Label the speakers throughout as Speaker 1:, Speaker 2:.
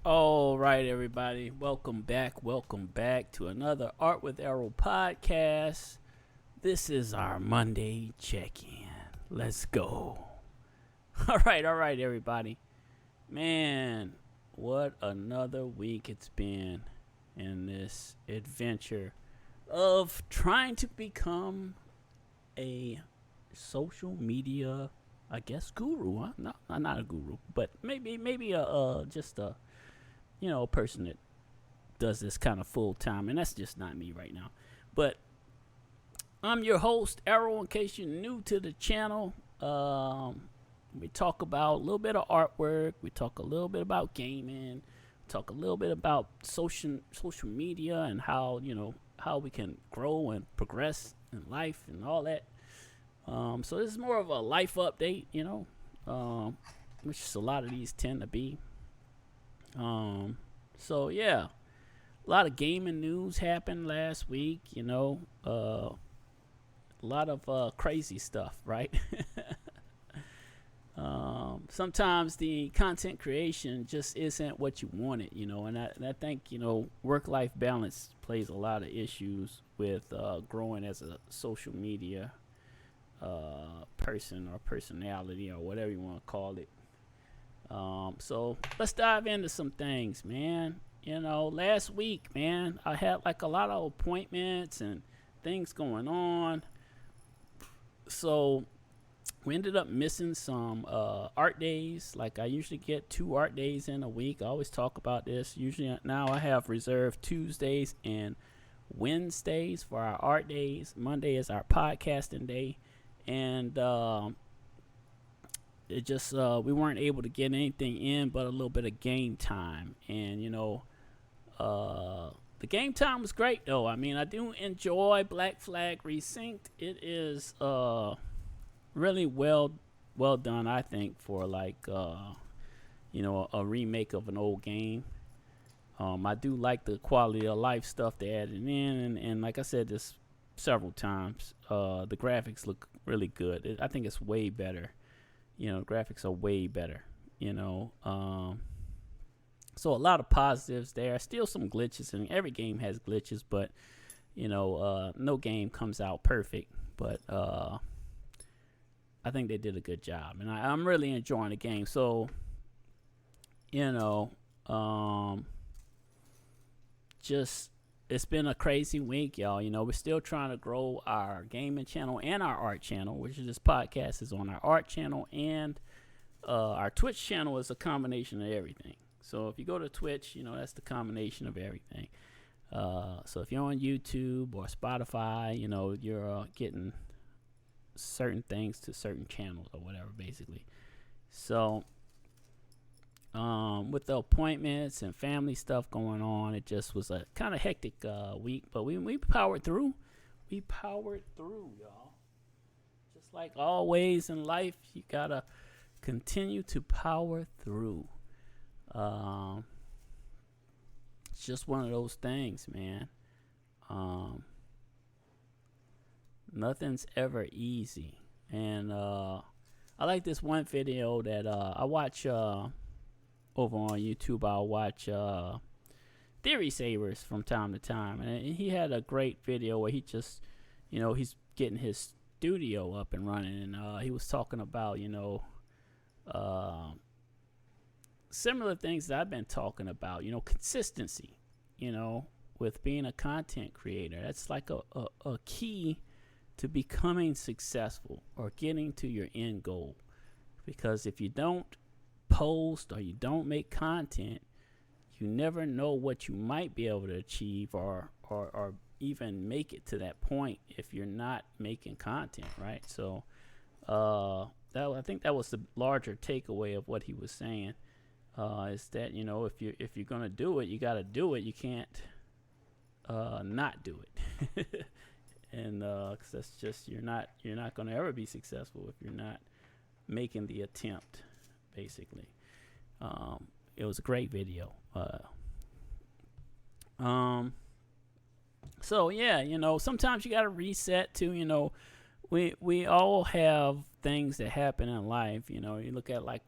Speaker 1: All right, everybody. Welcome back. Welcome back to another Art with Arrow podcast. This is our Monday check in. Let's go. All right, everybody. Man, what another week it's been in this adventure of trying to become a social media, I guess, guru. Huh? No, I'm not a guru, but maybe just a a person that does this kind of full time, and that's just not me right now. But I'm your host, Arrow. In case you're new to the channel, we talk about a little bit of artwork. We talk a little bit about gaming. We talk a little bit about social media and how how we can grow and progress in life and all that. So this is more of a life update, which a lot of these tend to be. So yeah, a lot of gaming news happened last week, a lot of crazy stuff, right? Sometimes the content creation just isn't what you wanted, and I think, work-life balance plays a lot of issues with growing as a social media person or personality or whatever you want to call it. So let's dive into some things, man. Last week, man, I had like a lot of appointments and things going on. So we ended up missing some art days. Like I usually get 2 art days in a week. I always talk about this. Usually now I have reserved Tuesdays and Wednesdays for our art days. Monday is our podcasting day. And it just we weren't able to get anything in but a little bit of game time. And the game time was great though. I mean, I do enjoy Black Flag Resynced. It is really well done, I think, for like a remake of an old game. I do like the quality of life stuff they added in, and like I said this several times, the graphics look really good. I think it's way better. Graphics are way better. So a lot of positives there. Still some glitches, and every game has glitches, but no game comes out perfect. But I think they did a good job, and I'm really enjoying the game. So just it's been a crazy week, y'all. We're still trying to grow our gaming channel and our art channel, which is this podcast is on our art channel, and our Twitch channel is a combination of everything. So if you go to Twitch, that's the combination of everything. So if you're on YouTube or Spotify, you're getting certain things to certain channels or whatever, basically. So with the appointments and family stuff going on, it just was a kind of hectic week, but we powered through. We powered through, y'all. Just like always in life, you gotta continue to power through. It's just one of those things, man. Nothing's ever easy. And I like this one video that I watch over on YouTube. I'll watch Theory Savers from time to time, and he had a great video where he just, he's getting his studio up and running, and he was talking about, similar things that I've been talking about, consistency, with being a content creator. That's like a key to becoming successful or getting to your end goal, because if you don't post or you don't make content, you never know what you might be able to achieve or even make it to that point if you're not making content, right? So I think that was the larger takeaway of what he was saying, is that if you're gonna do it, you got to do it. You can't not do it. And 'cause that's just you're not gonna ever be successful if you're not making the attempt, basically. It was a great video. So yeah, sometimes you gotta reset too. We all have things that happen in life. You look at like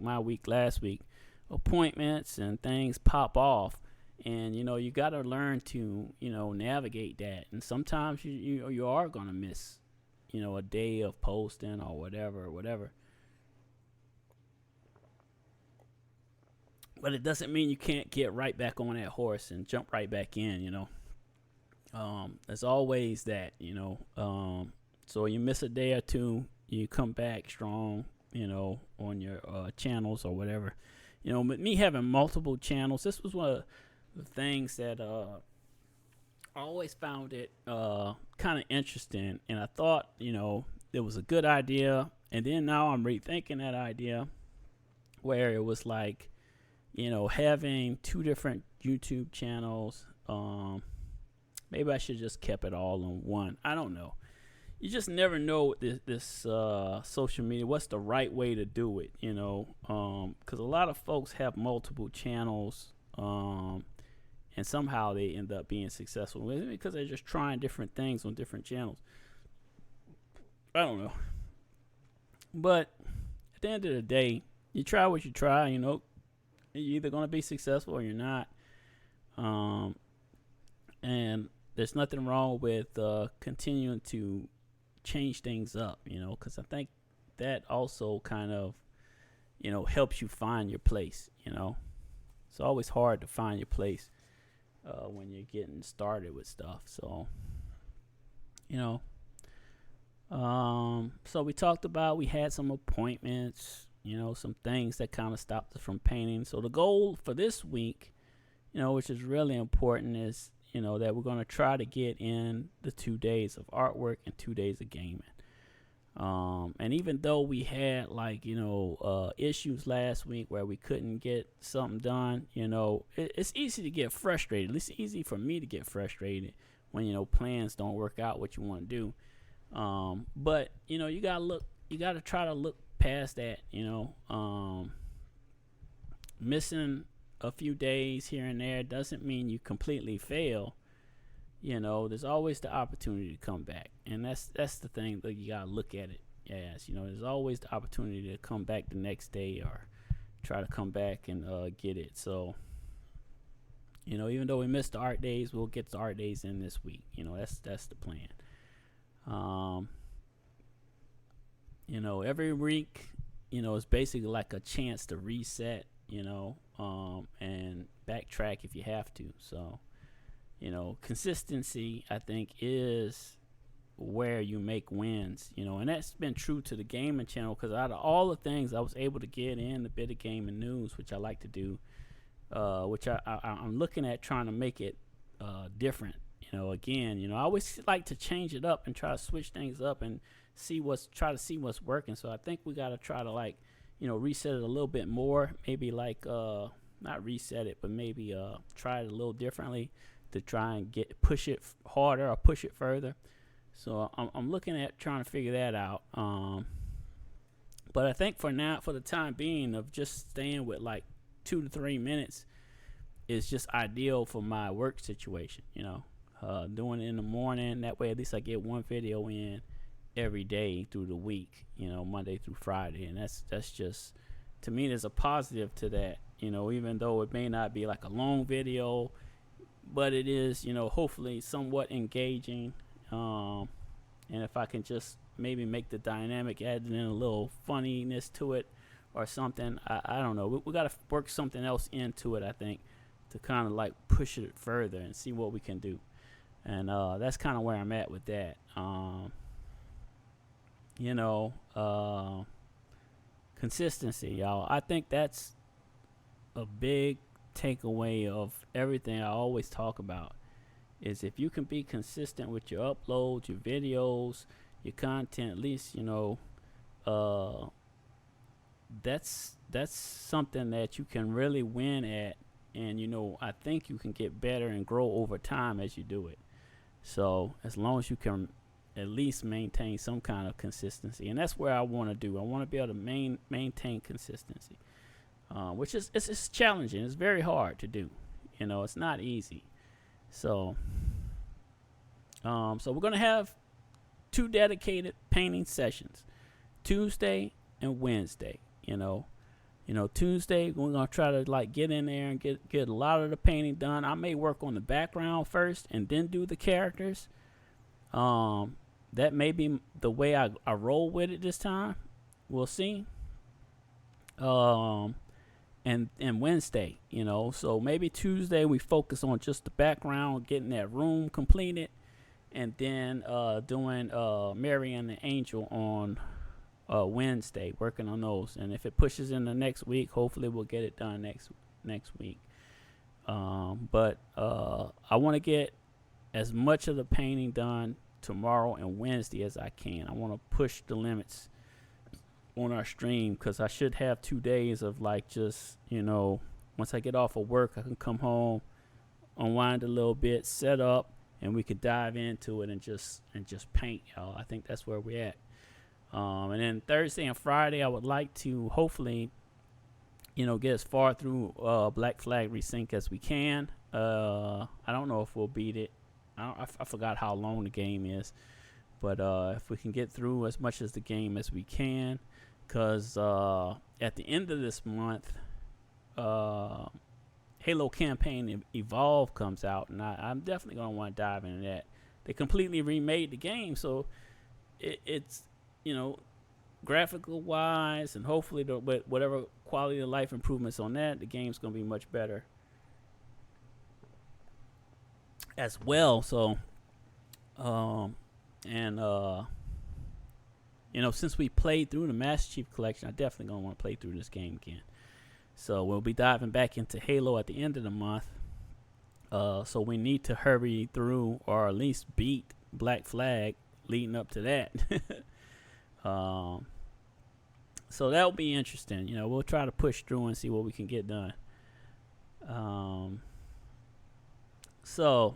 Speaker 1: my week last week. appointments and things pop off, and you got to learn to navigate that. And sometimes you are gonna miss a day of posting or whatever. But it doesn't mean you can't get right back on that horse and jump right back in. There's always that. So you miss a day or two, you come back strong, on your channels or whatever. But me having multiple channels, this was one of the things that I always found it kind of interesting, and I thought it was a good idea. And then now I'm rethinking that idea, where it was like having two different YouTube channels. Maybe I should just kept it all on one. I don't know. You just never know with this social media what's the right way to do it, because a lot of folks have multiple channels, and somehow they end up being successful with it because they're just trying different things on different channels. I don't know. But at the end of the day, you try what you try, you're either going to be successful or you're not. And there's nothing wrong with continuing to change things up, because I think that also kind of, helps you find your place, It's always hard to find your place when you're getting started with stuff. So, so we talked about, we had some appointments, some things that kind of stopped us from painting. So the goal for this week, which is really important, is that we're going to try to get in the 2 days of artwork and 2 days of gaming. And even though we had issues last week where we couldn't get something done, it's easy to get frustrated. At least it's easy for me to get frustrated when plans don't work out what you want to do. But you gotta try to look past that. Missing a few days here and there doesn't mean you completely fail. There's always the opportunity to come back, and that's the thing that you gotta look at it as. There's always the opportunity to come back the next day or try to come back and get it. So even though we missed the art days, we'll get the art days in this week. That's the plan. Every week is basically like a chance to reset, and backtrack if you have to. So consistency, I think, is where you make wins, and that's been true to the gaming channel, because out of all the things I was able to get in the bit of gaming news, which I like to do, which I'm looking at trying to make it different. Again, I always like to change it up and try to switch things up and try to see what's working. So I think we got to try to reset it a little bit more, maybe not reset it, but maybe try it a little differently to try and push it harder or push it further. So I'm looking at trying to figure that out. But I think for the time being, of just staying with 2 to 3 minutes is just ideal for my work situation. Doing it in the morning, that way at least I get one video in every day through the week, Monday through Friday. And that's just, to me, there's a positive to that, even though it may not be like a long video, but it is, hopefully somewhat engaging. And if I can just maybe make the dynamic, add in a little funniness to it or something, I don't know. We got to work something else into it, I think, to kind of push it further and see what we can do. And that's kind of where I'm at with that. Consistency, y'all. I think that's a big takeaway of everything I always talk about, is if you can be consistent with your uploads, your videos, your content, at least, that's something that you can really win at. And, I think you can get better and grow over time as you do it. So as long as you can at least maintain some kind of consistency, and that's where I want to do. I want to be able to maintain consistency, which is it's challenging. It's very hard to do. It's not easy. So we're gonna have 2 dedicated painting sessions, Tuesday and Wednesday. Tuesday we're gonna try to like get in there and get a lot of the painting done. I may work on the background first and then do the characters. That may be the way I roll with it this time. We'll see. And Wednesday, so maybe Tuesday we focus on just the background, getting that room completed, and then doing Mary and the Angel on Wednesday, working on those. And if it pushes into next week, hopefully we'll get it done next week. But I want to get as much of the painting done tomorrow and Wednesday as I can. I want to push the limits on our stream, because I should have 2 days of like just once I get off of work, I can come home, unwind a little bit, set up, and we could dive into it and just paint, y'all. I think that's where we're at. And then Thursday and Friday, I would like to hopefully get as far through Black Flag Resync as we can. I don't know if we'll beat it. I forgot how long the game is, but if we can get through as much as the game as we can, because at the end of this month, Halo Campaign Evolve comes out, and I'm definitely going to want to dive into that. They completely remade the game, so it's graphical wise, and hopefully but whatever quality of life improvements on that, the game's going to be much better as well. So since we played through the Master Chief Collection, I definitely gonna want to play through this game again. So we'll be diving back into Halo at the end of the month. So we need to hurry through, or at least beat Black Flag leading up to that. So that'll be interesting. We'll try to push through and see what we can get done. So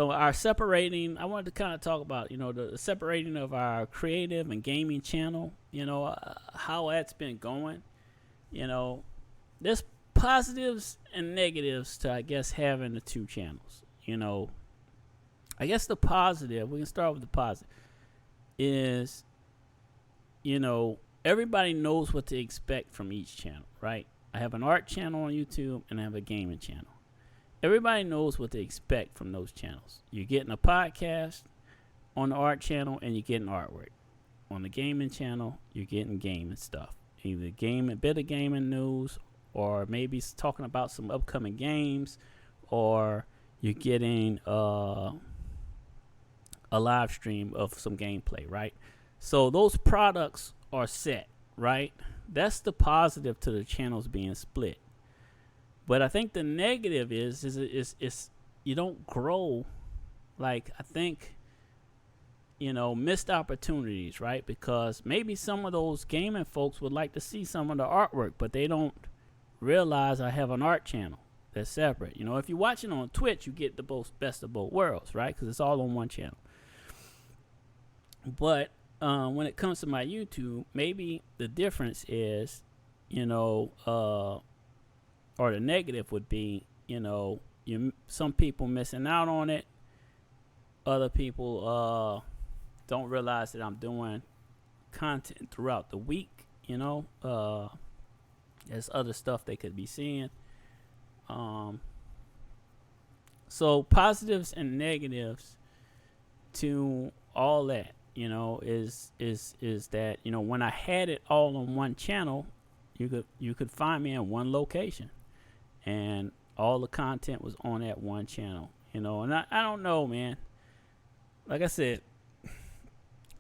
Speaker 1: our separating, I wanted to kind of talk about, the separating of our creative and gaming channel, how that's been going. There's positives and negatives to, I guess, having the two channels. I guess the positive, we can start with the positive, is, everybody knows what to expect from each channel, right? I have an art channel on YouTube and I have a gaming channel. Everybody knows what to expect from those channels. You're getting a podcast on the art channel, and you're getting artwork. On the gaming channel, you're getting gaming stuff. Either a bit of gaming news, or maybe talking about some upcoming games, or you're getting a live stream of some gameplay, right? So those products are set, right? That's the positive to the channels being split. But I think the negative is you don't grow. Like, I think, missed opportunities, right? Because maybe some of those gaming folks would like to see some of the artwork, but they don't realize I have an art channel that's separate. If you're watching on Twitch, you get the best of both worlds, right? Because it's all on one channel. But when it comes to my YouTube, maybe the difference is, or the negative would be, some people missing out on it. Other people don't realize that I'm doing content throughout the week. There's other stuff they could be seeing. So positives and negatives to all that, is that, when I had it all on one channel, you could find me in one location, and all the content was on that one channel, and I don't know, man. Like I said,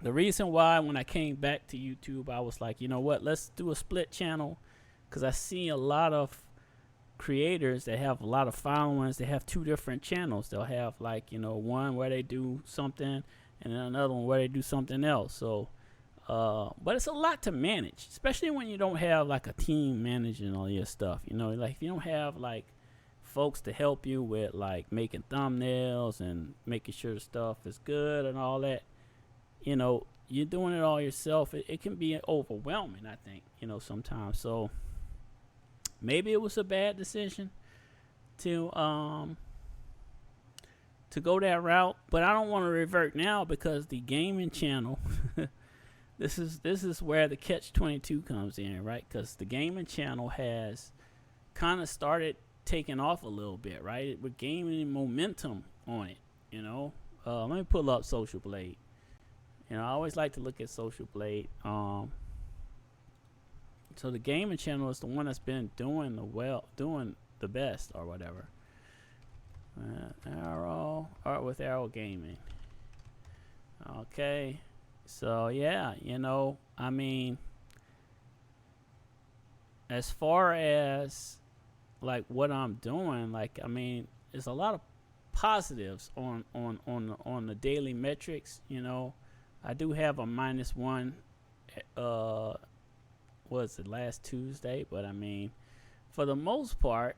Speaker 1: the reason why when I came back to YouTube, I was like, let's do a split channel, because I see a lot of creators that have a lot of followings. They have two different channels. They'll have one where they do something, and then another one where they do something else. So but it's a lot to manage, especially when you don't have like a team managing all your stuff. Like if you don't have like folks to help you with like making thumbnails and making sure the stuff is good and all that, you're doing it all yourself. It can be overwhelming, I think, sometimes. So maybe it was a bad decision to go that route, but I don't want to revert now, because the gaming channel this is where the catch-22 comes in, right? Because the gaming channel has kind of started taking off a little bit, right? We're gaining momentum on it, you know. Let me pull up Social Blade. You know, I always like to look at Social Blade. So the gaming channel is the one that's been doing the best or whatever. Arrow, Art with Arrow Gaming. Okay, so yeah, you know, I mean, as far as like what I'm doing, like, I mean, there's a lot of positives on the daily metrics. You know, I do have a -1. Was it last Tuesday? But I mean, for the most part,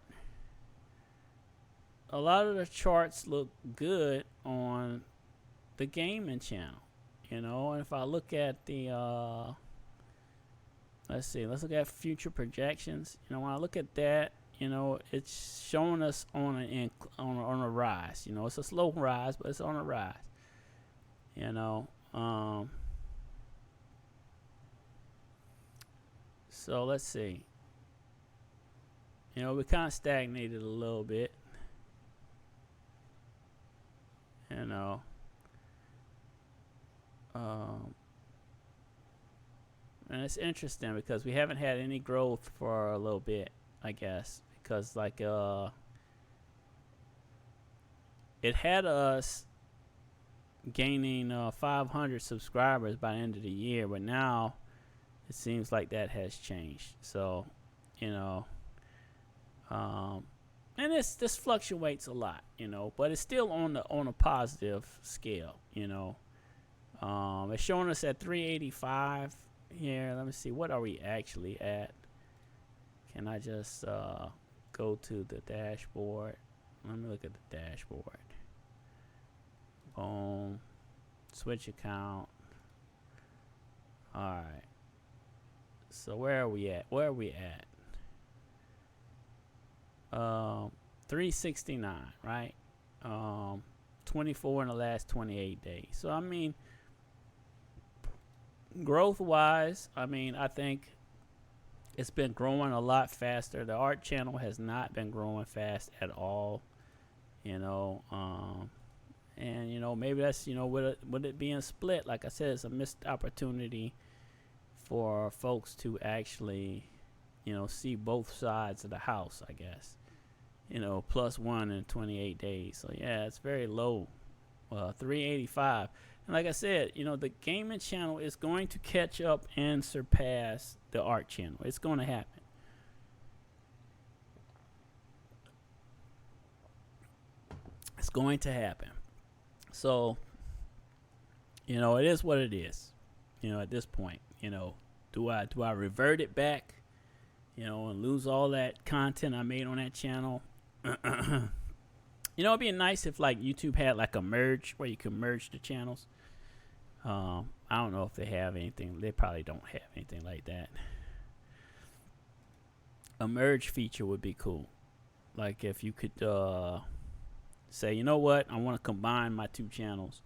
Speaker 1: a lot of the charts look good on the gaming channel. You know, and if I look at the let's look at future projections. You know, when I look at that, you know, it's showing us on a rise. You know, it's a slow rise, but it's on a rise. You know, so let's see. You know, we kind of stagnated a little bit. You know, and it's interesting because we haven't had any growth for a little bit, I guess, because like it had us gaining 500 subscribers by the end of the year, but now it seems like that has changed. So, you know, and this fluctuates a lot, you know, but it's still on a positive scale, you know. It's showing us at 385 here. Let me see, what are we actually at? Can I just go to the dashboard? Let me look at the dashboard. Boom. Switch account. All right. So where are we at? 369, right? 24 in the last 28 days. So I mean, growth wise, I mean, I think it's been growing a lot faster. The art channel has not been growing fast at all, you know. And you know, maybe that's, you know, with it being split, like I said, it's a missed opportunity for folks to actually, you know, see both sides of the house, I guess. You know, +1 in 28 days. So yeah, it's very low. 385. And like I said, you know, the gaming channel is going to catch up and surpass the art channel. It's going to happen. It's going to happen. So, you know, it is what it is. You know, at this point, you know, do I revert it back, you know, and lose all that content I made on that channel? You know, it'd be nice if like YouTube had like a merge where you could merge the channels. I don't know if they have anything. They probably don't have anything like that. A merge feature would be cool. Like if you could say, you know what, I want to combine my two channels,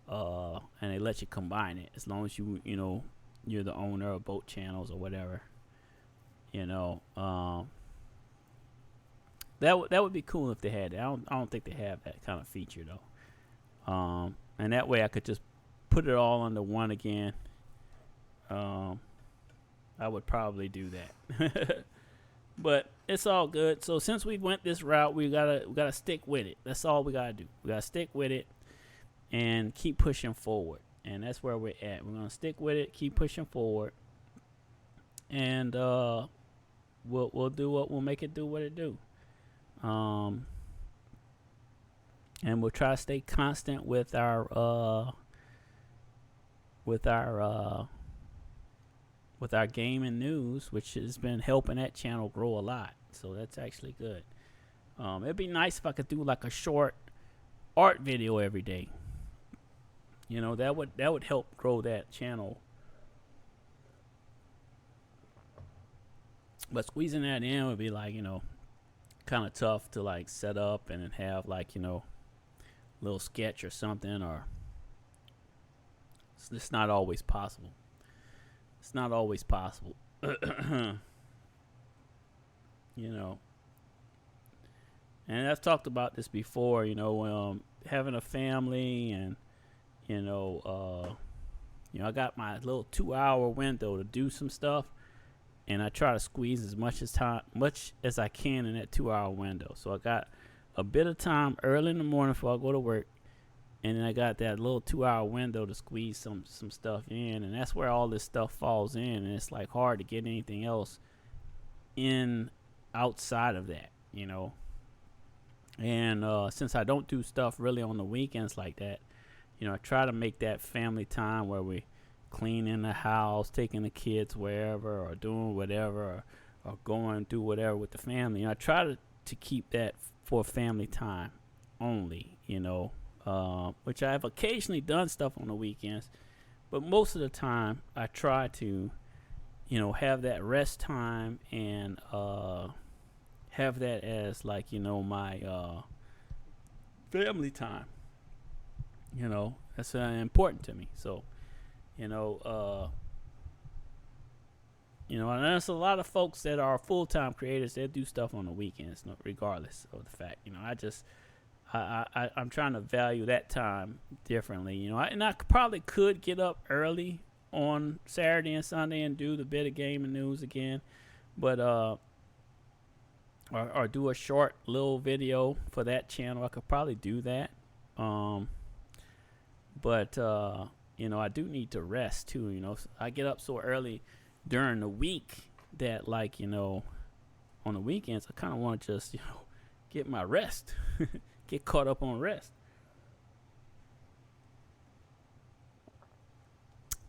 Speaker 1: and they let you combine it as long as you know, you're the owner of both channels or whatever. You know, that would be cool if they had it. I don't think they have that kind of feature though. And that way I could just put it all under one again. I would probably do that. But it's all good. So since we went this route, we gotta stick with it. That's all we gotta do. We gotta stick with it and keep pushing forward. And that's where we're at. We're gonna stick with it, keep pushing forward, and we'll do what we'll make it do what it do. And we'll try to stay constant with our gaming news, which has been helping that channel grow a lot. So that's actually good. It'd be nice if I could do like a short art video every day. You know, that would help grow that channel. But squeezing that in would be like, you know, kind of tough to like set up and have like, you know, a little sketch or something, or it's not always possible. It's not always possible. You know, and I've talked about this before. Having a family, and you know, I got my little 2 hour window to do some stuff, and I try to squeeze as much as I can in that 2 hour window. So I got a bit of time early in the morning before I go to work, and then I got that little 2 hour window to squeeze some stuff in, and that's where all this stuff falls in, and it's like hard to get anything else in outside of that, And since I don't do stuff really on the weekends like that, I try to make that family time where we cleaning the house, taking the kids wherever, or doing whatever, or going do whatever with the family. I try to keep that for family time only, which I have occasionally done stuff on the weekends, but most of the time I try to, have that rest time and have that as like, my family time. That's important to me. So, and there's a lot of folks that are full-time creators that do stuff on the weekends, regardless of the fact. I'm trying to value that time differently. I probably could get up early on Saturday and Sunday and do the bit of game and news again, but or do a short little video for that channel. I could probably do that. But I do need to rest too. I get up so early during the week that, like, on the weekends I kind of want to just, get my rest, get caught up on rest.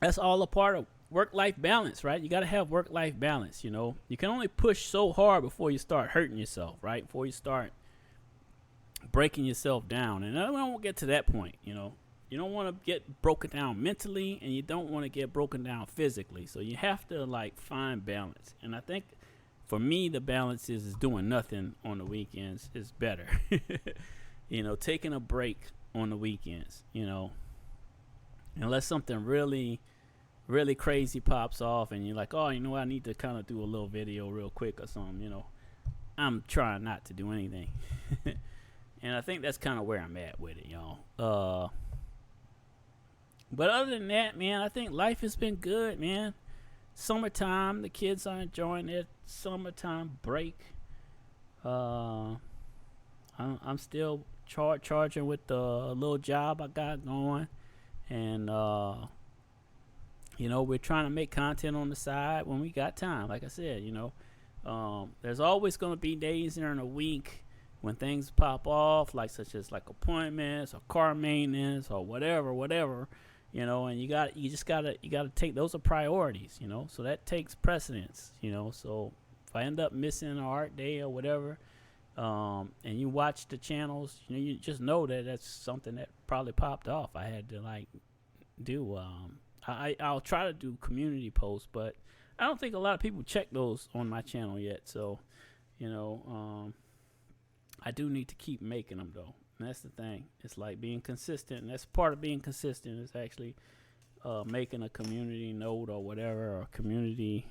Speaker 1: That's all a part of work-life balance, right? You got to have work-life balance. You can only push so hard before you start hurting yourself, right? Before you start breaking yourself down. And I won't get to that point. You don't want to get broken down mentally, and you don't want to get broken down physically. So you have to find balance. And I think for me, the balance is doing nothing on the weekends is better. Taking a break on the weekends, unless something really, really crazy pops off and you're like, oh, I need to kind of do a little video real quick or something, I'm trying not to do anything. And I think that's kind of where I'm at with it, y'all. But other than that, man, I think life has been good, man. Summertime, the kids are enjoying their summertime break. I'm still charging with the little job I got going. And, we're trying to make content on the side when we got time. Like I said, there's always going to be days during a week when things pop off, such as appointments or car maintenance or whatever. And you just gotta take, those are priorities, so that takes precedence, so if I end up missing an art day or whatever, and you watch the channels, you just know that that's something that probably popped off. I had to do, I'll try to do community posts, but I don't think a lot of people check those on my channel yet, so, I do need to keep making them though. And that's the thing. It's like being consistent. And that's part of being consistent is actually making a community note or whatever, or a community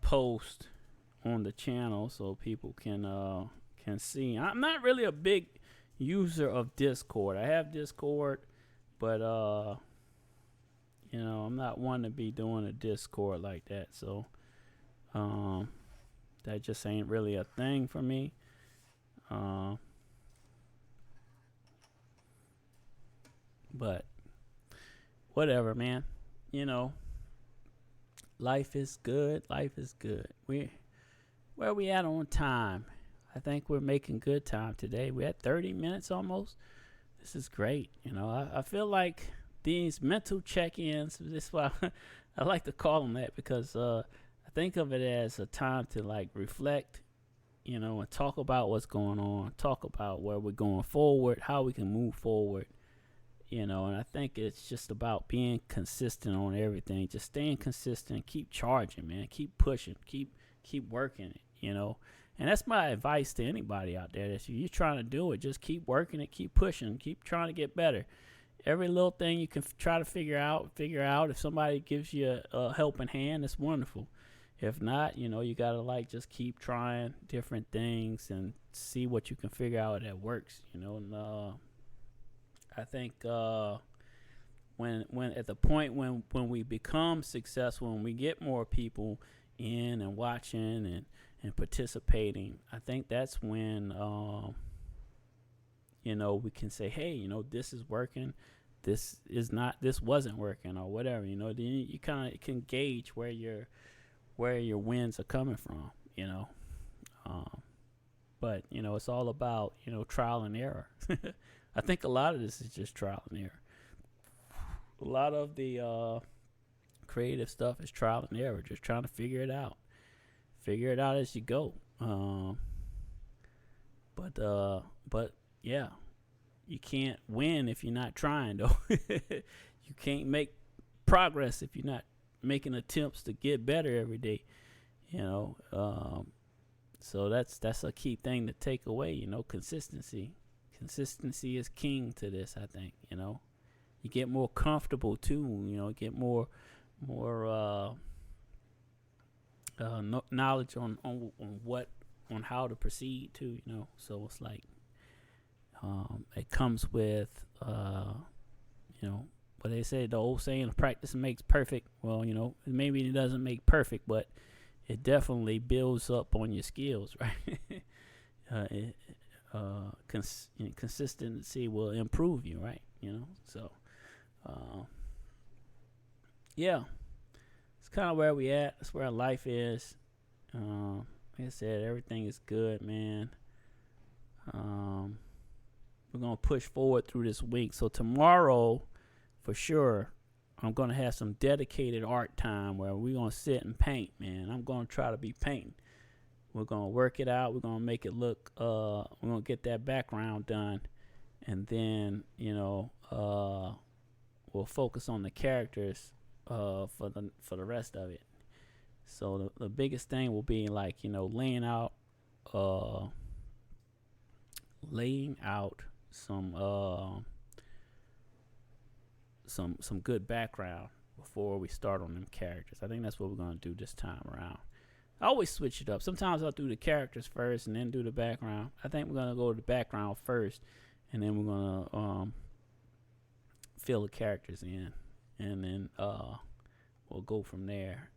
Speaker 1: post on the channel so people can see. I'm not really a big user of Discord. I have Discord, but I'm not one to be doing a Discord like that. So that just ain't really a thing for me. But whatever, man. Life is good. Life is good. Where we at on time? I think we're making good time today. We're at 30 minutes almost. This is great. I feel like these mental check-ins, this is why I like to call them that, because I think of it as a time to reflect, and talk about what's going on, talk about where we're going forward, how we can move forward. And I think it's just about being consistent on everything. Just staying consistent, keep charging, man. Keep pushing, keep working it, And that's my advice to anybody out there. If you're trying to do it, just keep working it, keep pushing, keep trying to get better. every little thing you can try to figure out. If somebody gives you a helping hand, it's wonderful. If not, you gotta like just keep trying different things and see what you can figure out that works. And I think when at the point when we become successful and we get more people in and watching and participating, I think that's when we can say, hey, this is working, this wasn't working, or whatever. Then you kind of can gauge where your wins are coming from. But it's all about trial and error. I think a lot of this is just trial and error. A lot of the creative stuff is trial and error, just trying to figure it out as you go. But yeah, you can't win if you're not trying, though. You can't make progress if you're not making attempts to get better every day. So that's a key thing to take away. Consistency is king to this, I think. You get more comfortable too. Get more knowledge on how to proceed too. So it's like it comes with what they say, the old saying, practice makes perfect. Well, maybe it doesn't make perfect, but it definitely builds up on your skills, right? Consistency will improve you, right? So yeah, it's kind of where we at. That's where life is. Like I said, everything is good, man. We're gonna push forward through this week. So tomorrow, for sure, I'm gonna have some dedicated art time where we're gonna sit and paint, man. I'm gonna try to be painting. We're gonna work it out. We're gonna make it look. We're gonna get that background done, and then we'll focus on the characters for the rest of it. So the biggest thing will be like laying out some good background before we start on them characters. I think that's what we're gonna do this time around. I always switch it up. Sometimes I'll do the characters first and then do the background. I think we're gonna go to the background first, and then we're gonna fill the characters in, and then we'll go from there.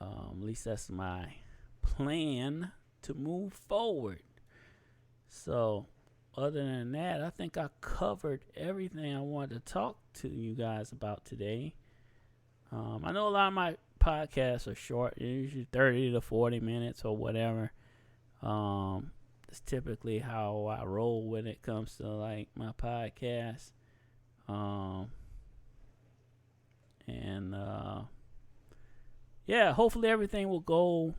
Speaker 1: At least that's my plan to move forward. So other than that, I think I covered everything I wanted to talk to you guys about today. I know a lot of my podcasts are short, usually 30 to 40 minutes or whatever. It's typically how I roll when it comes to like my podcast. Yeah, hopefully everything will go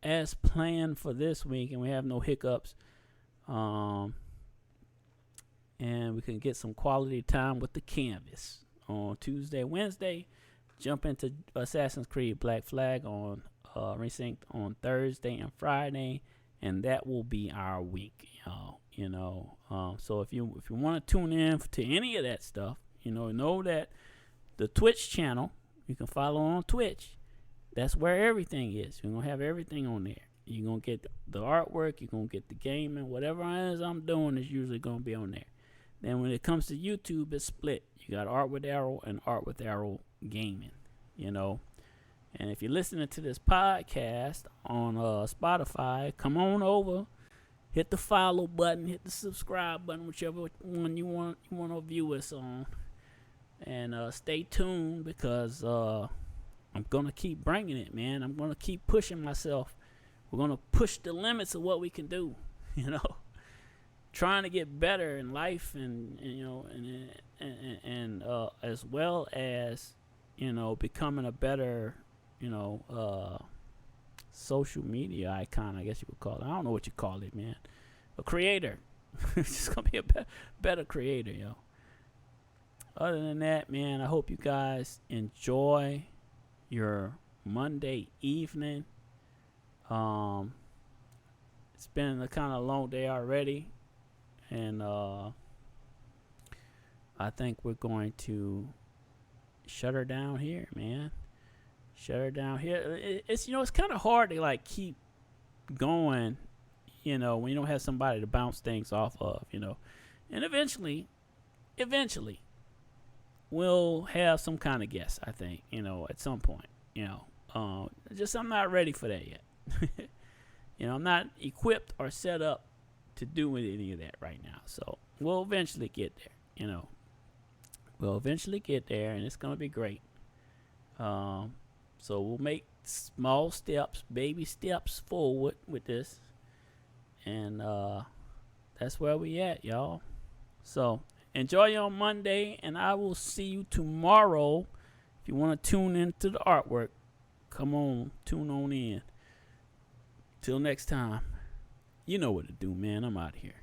Speaker 1: as planned for this week and we have no hiccups. And we can get some quality time with the canvas on Tuesday, Wednesday. Jump into Assassin's Creed Black Flag on Resynced on Thursday and Friday, and that will be our week, y'all. So if you want to tune in to any of that stuff, know that the Twitch channel, you can follow on Twitch. That's where everything is. You're gonna have everything on there. You're gonna get the artwork. You're gonna get the gaming. Whatever it is I'm doing is usually gonna be on there. Then when it comes to YouTube, it's split. You got Art with Arrow and Art with Arrow Gaming, And if you're listening to this podcast on Spotify, come on over, hit the follow button, hit the subscribe button, whichever one you want to view us on, and stay tuned because I'm gonna keep bringing it, man. I'm gonna keep pushing myself. We're gonna push the limits of what we can do, trying to get better in life, and as well as becoming a better social media icon, I guess you would call it. I don't know what you call it, man. A creator. Just gonna be a better creator, Other than that, man, I hope you guys enjoy your Monday evening. It's been a kind of long day already, and I think we're going to shut her down here, man. Shut her down here. It's it's kind of hard to like keep going, when you don't have somebody to bounce things off of. And eventually, we'll have some kind of guest. I think, at some point. Just I'm not ready for that yet. I'm not equipped or set up to do any of that right now. So we'll eventually get there. We'll eventually get there, and it's gonna be great. So we'll make small steps, baby steps forward with this, and that's where we at, y'all. So enjoy your Monday, and I will see you tomorrow. If you want to tune into the artwork, come on, tune on in. Till next time, you know what to do, man. I'm out of here.